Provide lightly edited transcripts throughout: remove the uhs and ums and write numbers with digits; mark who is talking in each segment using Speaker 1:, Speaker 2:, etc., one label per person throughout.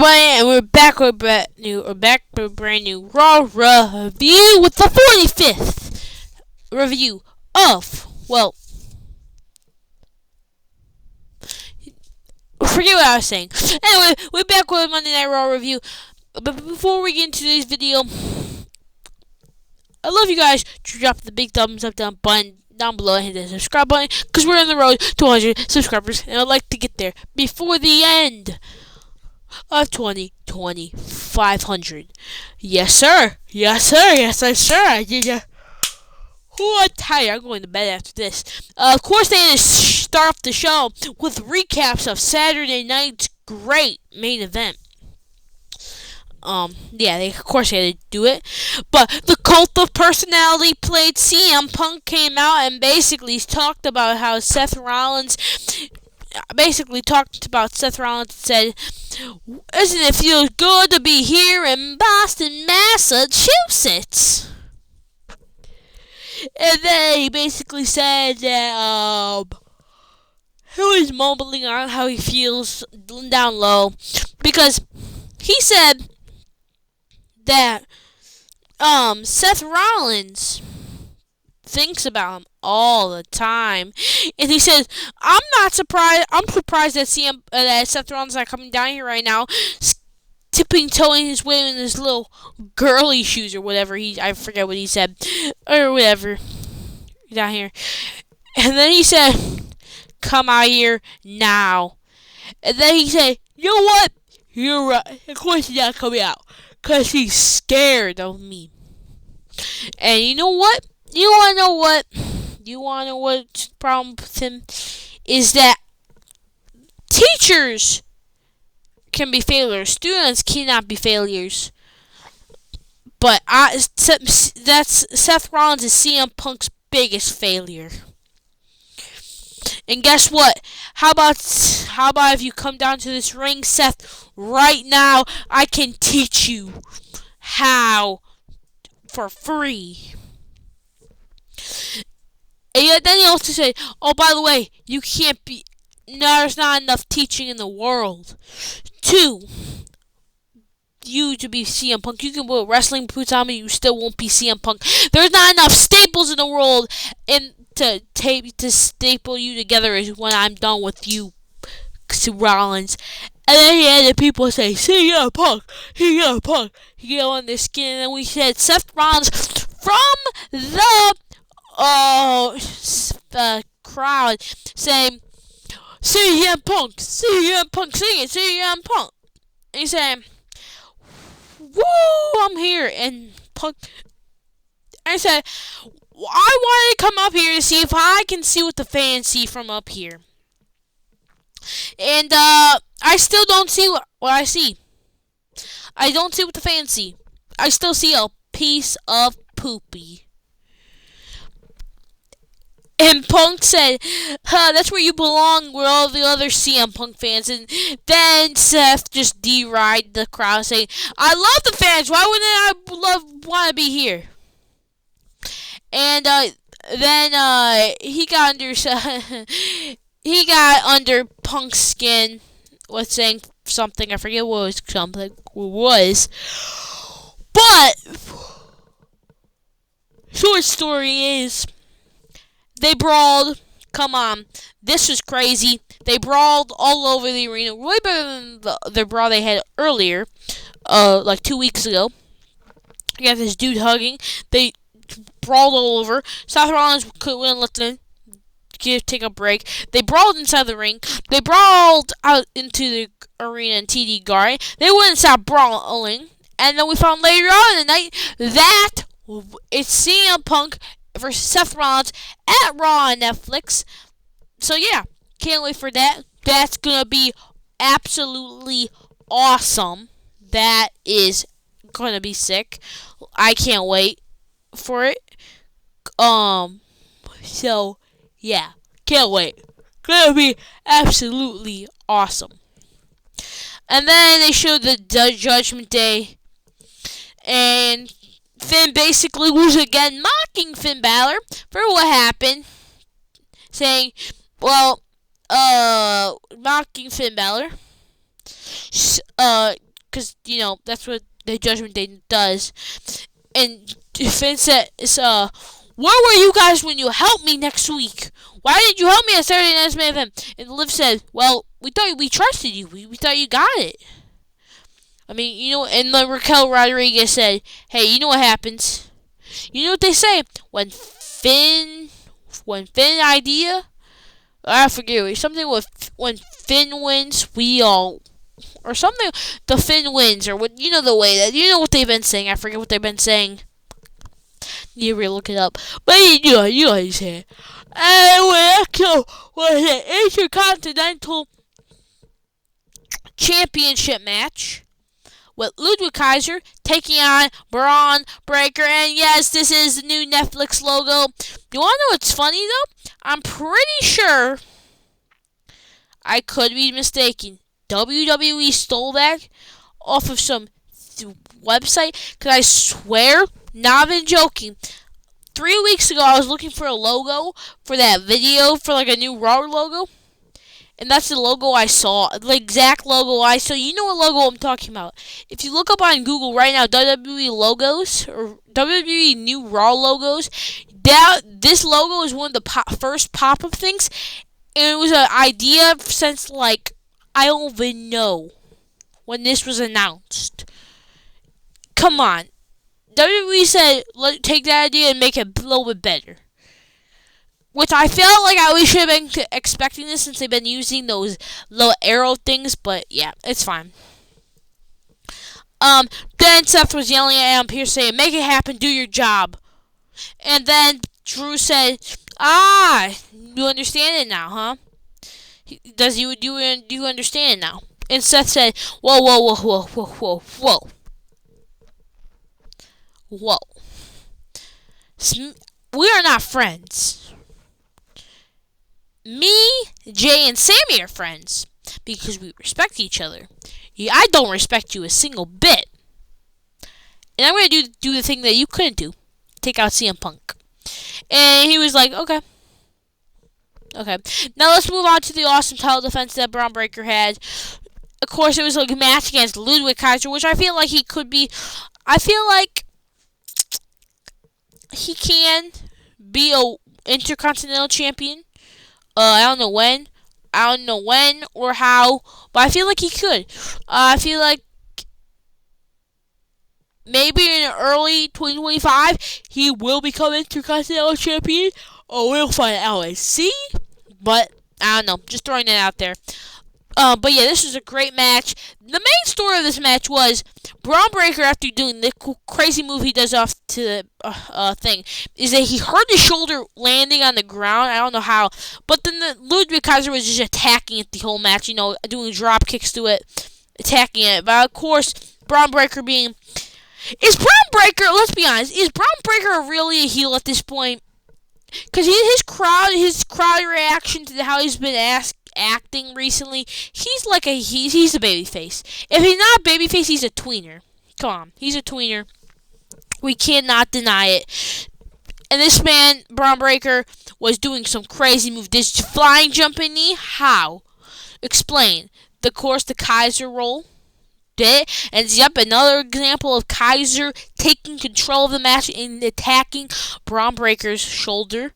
Speaker 1: everybody, and we're back with a brand new Raw review with the 45th review of, well, forget what I was saying. Anyway, we're back with a Monday Night Raw review. But before we get into today's video, I'd love you guys to drop the big thumbs up button down below and hit the subscribe button, because we're on the road to 100 subscribers, and I'd like to get there before the end of 2020, 500. Yes, sir. Yes, sir. Yes, sir. Yeah. Oh, I'm tired. I'm going to bed after this. Of course, they had to start off the show with recaps of Saturday night's great main event. Yeah, of course they had to do it. But the Cult of Personality played CM Punk came out and basically talked about how Seth Rollins said, "Isn't it feel good to be here in Boston, Massachusetts?" And then he basically said that he was mumbling on how he feels down low, because he said that Seth Rollins thinks about him all the time, and he says, "I'm not surprised. I'm surprised that Seth Rollins is not coming down here right now, tipping-toeing his way in his little girly shoes or whatever. I forget what he said or whatever down here." And then he said, "Come out here now." And then he said, "You know what? You're right. Of course he's not coming out, 'cause he's scared of me." And you know what? You want to know what? You want to know what's the problem with him? Is that teachers can be failures. Students cannot be failures. But that's Seth Rollins is CM Punk's biggest failure. And guess what? How about if you come down to this ring, Seth, right now? I can teach you how for free. And then he also said, "Oh, by the way, you can't be. There's not enough teaching in the world to you to be CM Punk. You can put wrestling boots on me, you still won't be CM Punk. There's not enough staples in the world to staple you together as when I'm done with you, Rollins." And then he had the people say, "CM Punk, CM Punk." He get on their skin, and then we said Seth Rollins from the crowd saying, "CM Punk, CM Punk, sing it, CM Punk." And he said, "Woo, I'm here." And Punk, I said, "I wanted to come up here to see if I can see what the fans see from up here." And I still don't see what I see. I don't see what the fans see. I still see a piece of poopy. And Punk said, "That's where you belong with all the other CM Punk fans." And then Seth just derided the crowd, saying, "I love the fans. Why wouldn't I want to be here?" And then he got under Punk's skin with saying something. I forget what it was. But short story is, they brawled. Come on. This was crazy. They brawled all over the arena. Way better than the brawl they had earlier, like 2 weeks ago. You got this dude hugging. They brawled all over. Seth Rollins wouldn't let them take a break. They brawled inside the ring. They brawled out into the arena in TD Garden. They wouldn't stop brawling. And then we found later on in the night that it's CM Punk versus Seth Rollins at Raw on Netflix. So yeah, can't wait for that. That's gonna be absolutely awesome. That is gonna be sick. I can't wait for it. So yeah, can't wait. Gonna be absolutely awesome. And then they showed the Judgment Day, and Finn basically was again mocking Finn Balor for what happened, saying, mocking Finn Balor, because that's what the Judgment Day does. And Finn said, "Where were you guys when you helped me next week? Why didn't you help me at Saturday Night's Main Event?" And Liv said, "Well, we trusted you. We thought you got it." I mean, and then Raquel Rodriguez said, "Hey, you know what happens? You know what they say when Finn idea, I forget something with when Finn wins, we all." Or something, the Finn wins, or what, the way that, what they've been saying. I forget what they've been saying. You really look it up. But you know what he's saying. Anyway, so was an Intercontinental Championship match with Ludwig Kaiser taking on Braun Breaker. And yes, this is the new Netflix logo. You want to know what's funny, though? I'm pretty sure, I could be mistaken, WWE stole that off of some website, because I swear, not even joking, 3 weeks ago I was looking for a logo for that video for like a new Raw logo, and that's the logo I saw, the exact logo I saw. You know what logo I'm talking about. If you look up on Google right now, WWE logos, or WWE new Raw logos, this logo is one of the first pop-up things, and it was an idea since like, I don't even know when this was announced. Come on. WWE said, take that idea and make it a little bit better. Which I felt like I always should have been expecting this, since they've been using those little arrow things. But yeah, it's fine. Then Seth was yelling at Adam Pearce saying, "Make it happen, do your job." And then Drew said, you understand it now, huh? Do you understand now? And Seth said, "Whoa, whoa, whoa, whoa, whoa, whoa, whoa, whoa. We are not friends. Me, Jay, and Sammy are friends because we respect each other. I don't respect you a single bit. And I'm going to do the thing that you couldn't do. Take out CM Punk." And he was like, "Okay. Okay, now let's move on to the awesome title defense that Braun Breaker had. Of course, it was like a match against Ludwig Kaiser, which I feel like he could be. I feel like he can be a Intercontinental Champion. I don't know when or how, but I feel like he could. I feel like maybe in early 2025 he will become Intercontinental Champion. Oh, we'll find out and see. But I don't know. Just throwing it out there. But yeah, this was a great match. The main story of this match was Braun Breaker, after doing the crazy move he does off to the thing, is that he hurt his shoulder landing on the ground. I don't know how. But then Ludwig Kaiser was just attacking it the whole match, doing drop kicks to it, attacking it. But of course, Braun Breaker being... Is Braun Breaker, let's be honest, is Braun Breaker really a heel at this point? Because his crowd reaction to how he's been acting recently, he's a babyface. If he's not a babyface, he's a tweener. Come on, he's a tweener. We cannot deny it. And this man, Braun Breaker, was doing some crazy move. This flying jumping knee, how? Explain. Of course, the Kaiser roll. And yep, another example of Kaiser taking control of the match and attacking Braun Breaker's shoulder.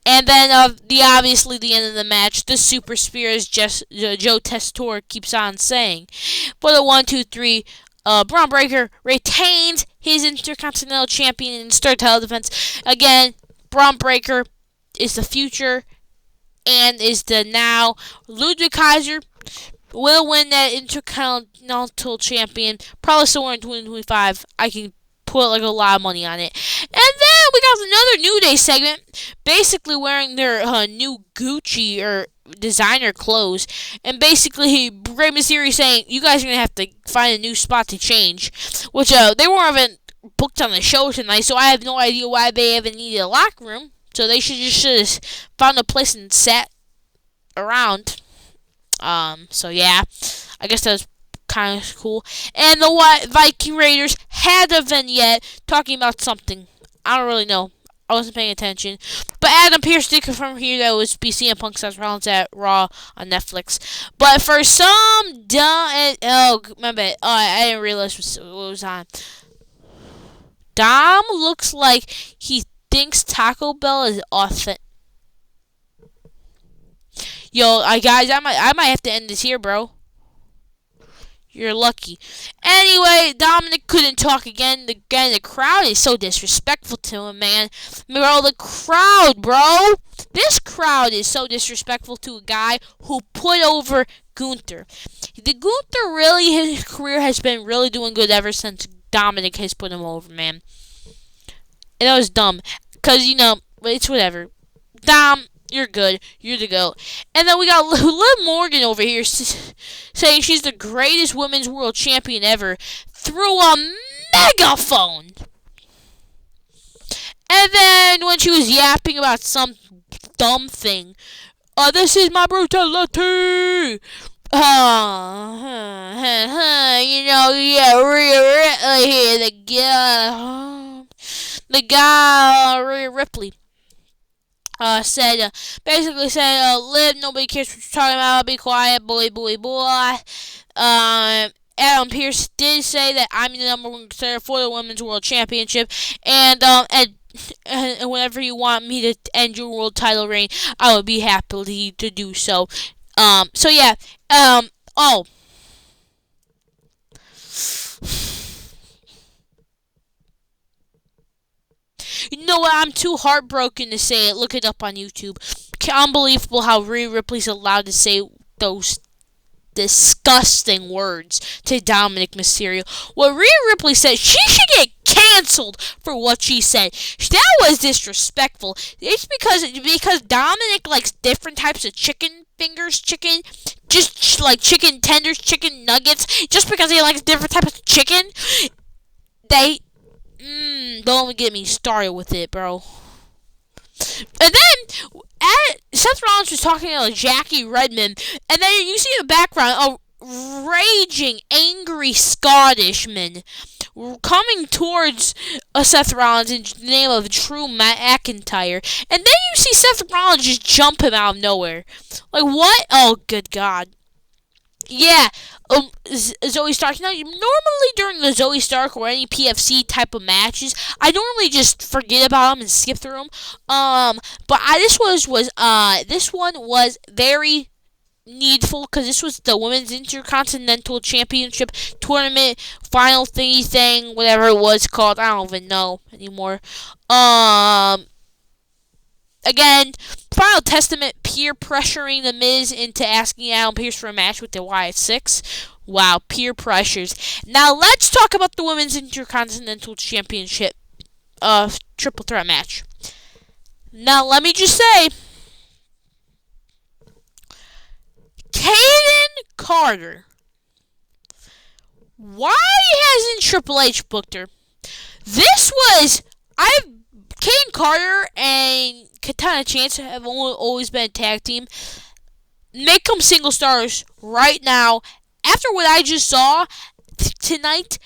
Speaker 1: And then, obviously, the end of the match, the Super Spear, as Joe Tessitore keeps on saying. For the 1, 2, 3, Braun Breaker retains his Intercontinental Champion and Star title defense. Again, Braun Breaker is the future and is the now. Ludwig Kaiser will win that Intercontinental Champion, probably somewhere in 2025. I can put a lot of money on it. And then we got another New Day segment, basically wearing their new Gucci or designer clothes, and basically Rey Mysterio saying, "You guys are gonna have to find a new spot to change," which they weren't even booked on the show tonight, so I have no idea why they even needed a locker room. So they should have found a place and sat around. So yeah, I guess that was kind of cool. And the Viking Raiders had a vignette talking about something. I don't really know. I wasn't paying attention. But Adam Pearce did confirm here that it was be CM Punk Seth Rollins at Raw on Netflix. But for some dumb... Oh, my bad. Oh, I didn't realize what was on. Dom looks like he thinks Taco Bell is authentic. Yo, guys, I might have to end this here, bro. You're lucky. Anyway, Dominic couldn't talk again. The crowd is so disrespectful to him, man. Bro, the crowd, bro. This crowd is so disrespectful to a guy who put over Gunther. Gunther really, his career has been really doing good ever since Dominic has put him over, man. And that was dumb. Because, it's whatever. Dom, you're good. You're the GOAT. And then we got Liv Morgan over here saying she's the greatest women's world champion ever through a megaphone. And then when she was yapping about some dumb thing, this is my brutality. Rhea here, the guy, Rhea Ripley. Basically said, Liv, nobody cares what you're talking about, be quiet, boy. Adam Pearce did say that I'm the number one contender for the Women's World Championship, and whenever you want me to end your world title reign, I would be happy to do so. You know what? I'm too heartbroken to say it. Look it up on YouTube. Unbelievable how Rhea Ripley's allowed to say those disgusting words to Dominic Mysterio. What Rhea Ripley said, she should get canceled for what she said. That was disrespectful. It's because Dominic likes different types of chicken fingers, just like chicken tenders, chicken nuggets. Just because he likes different types of chicken, don't get me started with it, bro. And then Seth Rollins was talking to Jackie Redmond, and then you see in the background a raging, angry Scottishman coming towards Seth Rollins in the name of Drew McIntyre. And then you see Seth Rollins just jump him out of nowhere. Like, what? Oh, good God. Yeah, Zoe Stark. Now, normally during the Zoe Stark or any PFC type of matches, I normally just forget about them and skip through them. But this one was very needful because this was the Women's Intercontinental Championship Tournament final thingy thing, whatever it was called. I don't even know anymore. Again, Final Testament peer pressuring The Miz into asking Adam Pearce for a match with the Wyatt Six. Wow, peer pressures. Now let's talk about the Women's Intercontinental Championship triple threat match. Now let me just say, Kaden Carter. Why hasn't Triple H booked her? Kaden Carter and Katana Chance have always been a tag team. Make them single stars right now. After what I just saw tonight,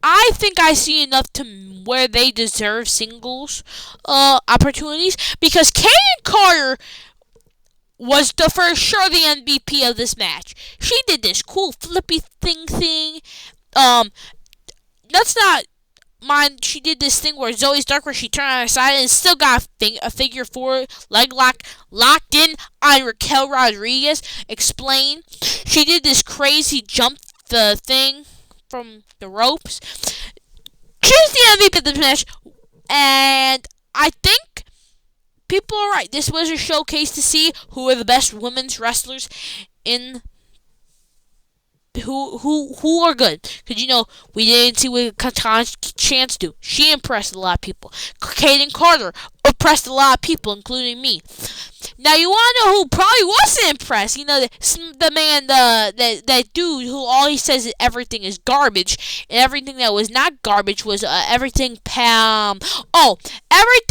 Speaker 1: I think I see enough to where they deserve singles opportunities. Because Kaden Carter was for sure the MVP of this match. She did this cool flippy thing. Let's not mind, she did this thing where Zoe Stark, where she turned on her side and still got a figure four leg lock locked in on Raquel Rodriguez. Explain. She did this crazy jump the thing from the ropes. She's the MVP of this match, and I think people are right. This was a showcase to see who are the best women's wrestlers in. Who are good. Because, we didn't see what Katana Chance do. She impressed a lot of people. Kaden Carter impressed a lot of people, including me. Now, you want to know who probably wasn't impressed? The man, that dude who all he says is everything is garbage. And everything that was not garbage was everything everything,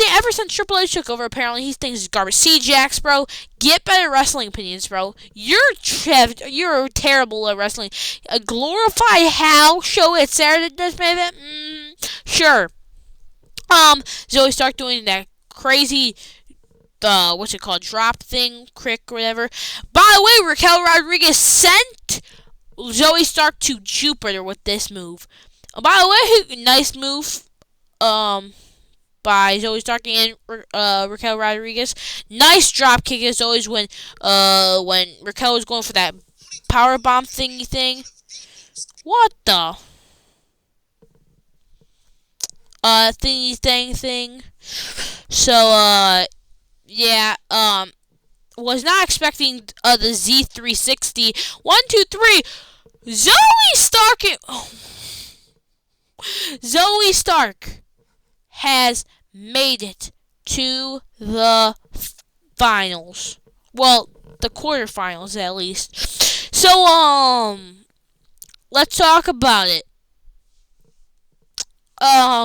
Speaker 1: ever since Triple H took over, apparently he thinks it's garbage. C-Jax, bro, get better wrestling opinions, bro. You're terrible at wrestling. A glorify Hal show at Saturday Night Main Event? Sure. Zoe Stark doing that crazy what's it called, drop thing, crick, whatever. By the way, Raquel Rodriguez sent Zoe Stark to Jupiter with this move. By the way, nice move by Zoe Stark and Raquel Rodriguez. Nice drop kick as always when Raquel was going for that power bomb thingy thing. What the thingy thing. So yeah, was not expecting the Z360. 1, 2, 3. Zoe Stark has made it to the finals. Well, the quarterfinals at least. So let's talk about it.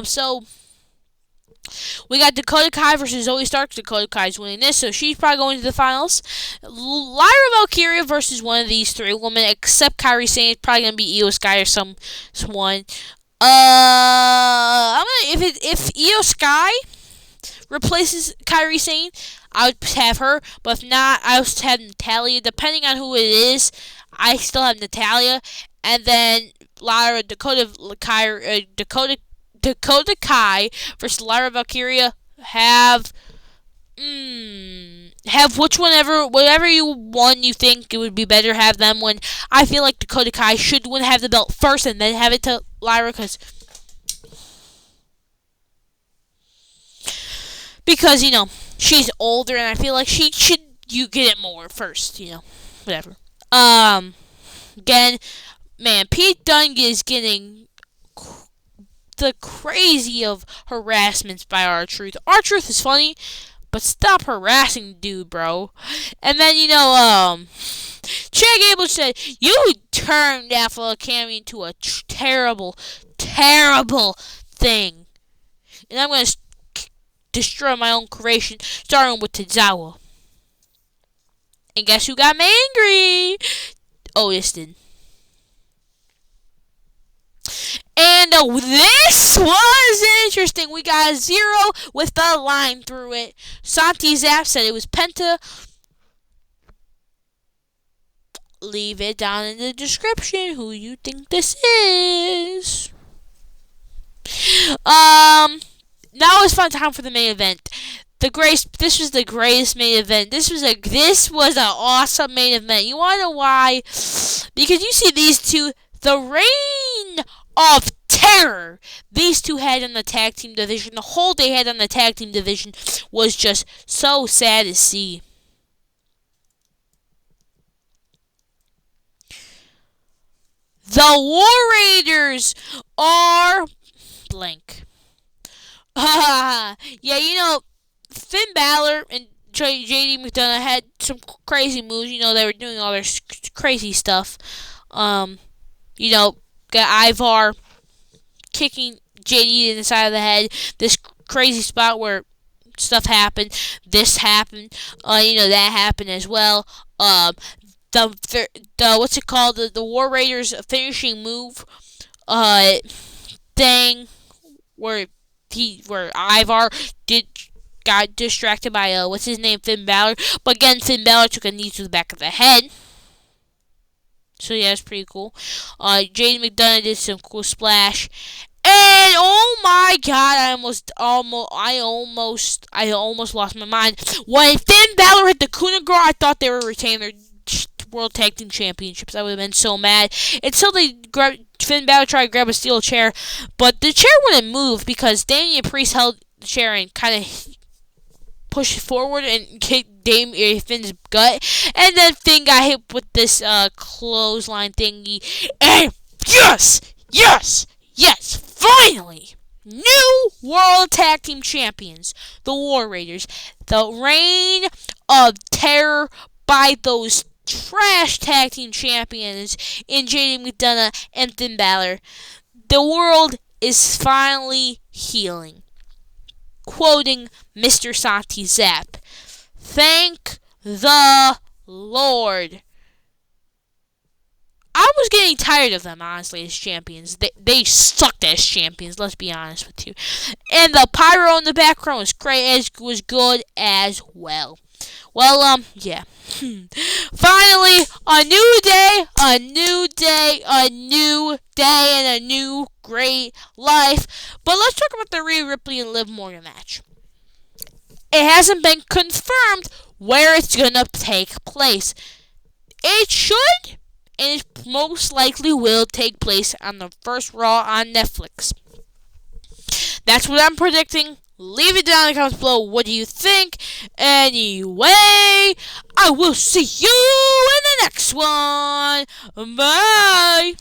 Speaker 1: So we got Dakota Kai versus Zoe Stark. Dakota Kai's winning this, so she's probably going to the finals. Lyra Valkyria versus one of these three women, except Kairi Sane. It's probably gonna be Io Sky or someone. If Io Sky replaces Kairi Sane, I would have her. But if not, I would have Natalya. Depending on who it is, I still have Natalya, and then Dakota Kai versus Lyra Valkyria. Have whatever you think it would be better have them win. I feel like Dakota Kai should have the belt first and then have it to Lyra because she's older and I feel like you get it more first, whatever. Again, man, Pete Dunne is getting the crazy of harassments by R-Truth. R-Truth is funny, but stop harassing the dude, bro. And then, Chad Gable said, you turned Alpha Academy into a terrible, terrible thing. And I'm going to destroy my own creation, starting with Tozawa. And guess who got me angry? Otis did. And this was interesting. We got a 0 with the line through it. Santi Zap said it was Penta. Leave it down in the description who you think this is. Now it's fun time for the main event. This was the greatest main event. This was an awesome main event. You wanna know why? Because you see these two, the reign of terror these two had in the tag team division. The whole they had on the tag team division was just so sad to see. The War Raiders are blank. Yeah, Finn Balor and JD McDonough had some crazy moves. They were doing all their crazy stuff. Got Ivar kicking JD in the side of the head. This crazy spot where stuff happened. This happened. That happened as well. The what's it called? The War Raiders finishing move thing where Ivar got distracted by what's his name, Finn Balor. But again, Finn Balor took a knee to the back of the head. So yeah, it's pretty cool. Jaden McDonough did some cool splash. And oh my god, I almost lost my mind. When Finn Balor hit the Kuna Girl, I thought they were retaining their World Tag Team Championships. I would have been so mad. Until Finn Balor tried to grab a steel chair, but the chair wouldn't move because Damian Priest held the chair and kind of pushed forward and kicked Finn's gut, and then Finn got hit with this clothesline thingy, and yes, finally, new World Tag Team Champions, the War Raiders, the reign of terror by those trash Tag Team Champions in JD McDonough and Finn Balor. The world is finally healing. Quoting Mr. Santi Zap, thank the Lord. I was getting tired of them, honestly, as champions. They sucked as champions, let's be honest with you. And the pyro in the background was great, as was good as well. Well, yeah. Finally, a new day, a new day, a new day, and a new great life. But let's talk about the Rhea Ripley and Liv Morgan match. It hasn't been confirmed where it's gonna take place. It should, and it most likely will take place on the first Raw on Netflix. That's what I'm predicting. Leave it down in the comments below. What do you think? Anyway, I will see you in the next one. Bye.